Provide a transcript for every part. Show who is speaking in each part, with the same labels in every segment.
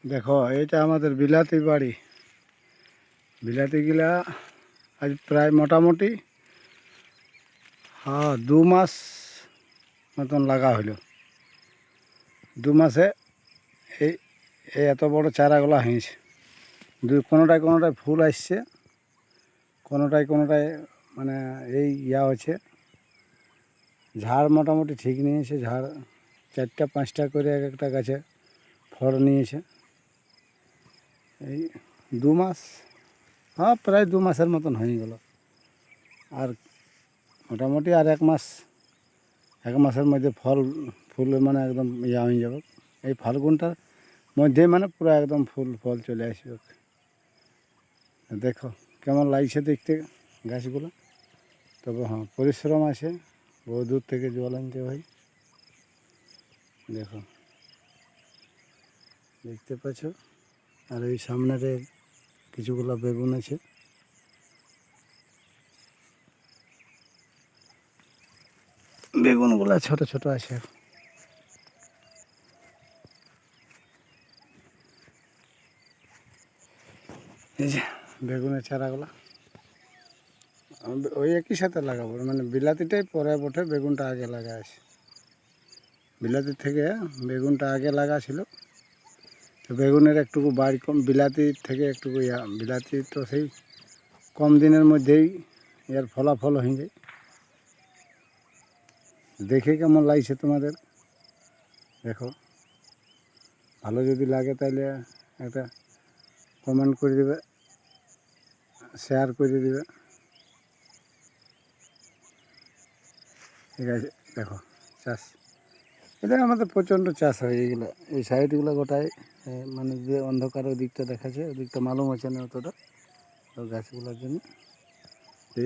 Speaker 1: দেখো এটা আমাদের বিলাতি বাড়ি। বিলাতিগুলা আজ প্রায় মোটামুটি 2 মাস মতন লাগা হলো। 2 মাসে এই এই এত বড় চারাগুলা হয়েছে। কোনোটায় কোনোটায় ফুল আসছে, কোনোটায় কোনোটায় মানে এই হচ্ছে। ঝাড় মোটামুটি ঠিক নিয়েছে। ঝাড় 4টা 5টা করে এক একটা গাছে ফল নিয়েছে। এই 2 মাস, প্রায় 2 মাসের মতন হয়ে গেল। আর মোটামুটি আর 1 মাসের মধ্যে ফুল মানে একদম হয়ে যাবে। এই ফাল্গুনটার মধ্যে মানে পুরো একদম ফল চলে আসবে। দেখো কেমন লাগছে দেখতে গাছগুলো। তবে পরিশ্রম আছে, বহু দূর থেকে জল আনতে হয়। দেখো, দেখতে পাচ্ছ। আর এই সামনের কিছুগুলো বেগুন আছে। বেগুনগুলো ছোট ছোট আছে। এই যে বেগুনের চারাগুলো ওই একই সাথে লাগাবো, মানে বিলাতিটাই পরে বটে, বেগুনটা আগে লাগা আছে। বিলাতির থেকে বেগুনটা আগে লাগা ছিল। তো বেগুনের একটুকু বাড়ি কম, বিলাতির থেকে একটুকু বিলাতি তো সেই কম দিনের মধ্যেই এর ফলাফল হয়ে যায়। দেখে কেমন লাগছে তোমাদের দেখো। ভালো যদি লাগে তাহলে একটা কমেন্ট করে দেবে, শেয়ার করে দেবে। ঠিক আছে, দেখো চাষ এটা আমাদের প্রচণ্ড চাষ হয় এইগুলো। এই সাইডগুলো গোটায় মানে যে অন্ধকার ওই দিকটা দেখাচ্ছে, ওই দিকটা মালুম হচ্ছে না অতটা তো গাছগুলোর জন্য।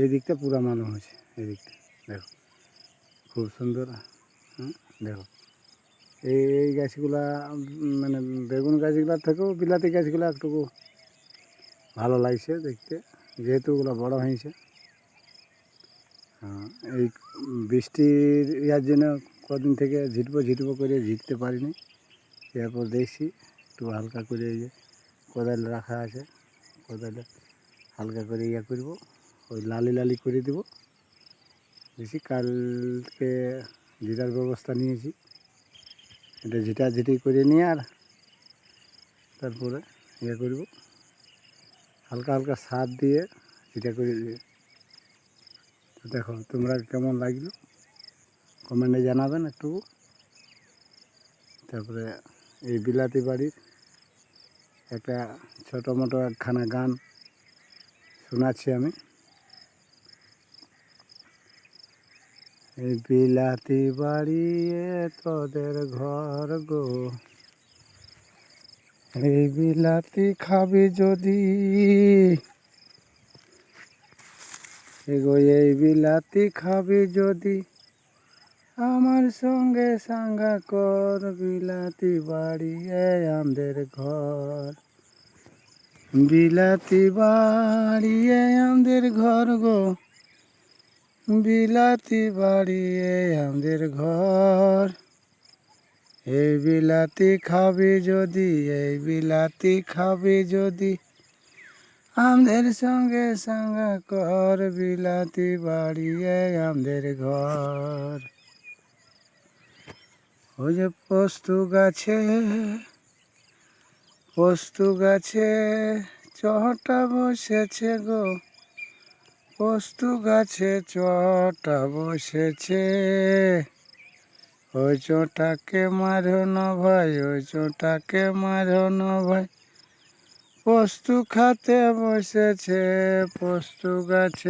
Speaker 1: এই দিকটা পুরো মালুম হচ্ছে। এই দিকটা দেখো খুব সুন্দর। দেখো এই গাছগুলা মানে বেগুন গাছগুলোর থেকেও বিলাতি গাছগুলো একটু ভালো লাগছে দেখতে, যেহেতু ওগুলো বড় হয়েছে। এই বৃষ্টির জন্য কদিন থেকে ঝিটবো করে ঝিটতে পারিনি। এরপর দেখছি একটু হালকা করে এই যে কোদাল রাখা আছে, কোদালে হালকা করে করব, ওই লালি করে দেব। দেখি কালকে ঝিটার ব্যবস্থা নিয়েছি, এটা ঝিটি করে নিয়ে আর তারপরে করব, হালকা হালকা সার দিয়ে ঝিটা করে দিয়ে। দেখো তোমরা কেমন লাগলো কমেন্টে জানাবেন একটু। তারপরে এই বিলাতি বাড়ির একটা ছোটো মোটো একখানা গান শোনাচ্ছি আমি। এই বিলাতি বাড়ি তোদের ঘর গো, এই বিলাতি খাবি যদি, এই বিলাতি খাবি যদি আমার সঙ্গে সাঙ্গা কর। বিলাতি বাড়ি আমাদের ঘর, বিলাতি বাড়ি আমাদের ঘর গো, বিলাতি বাড়ি আমাদের ঘর। এই বিলাতি খাবি যদি, এই বিলাতি খাবি যদি আমাদের সঙ্গে সাঙ্গা কর। বিলাতি বাড়ি আমাদের ঘর। ওই যে পোস্তু গাছে চটা বসেছে গো, পোস্তু গাছে চটা বসেছে। ওই চোটাকে মারো না ভাই, ওই চোটাকে মারো না ভাই, পোস্তু খাতে বসেছে পোস্তু গাছে।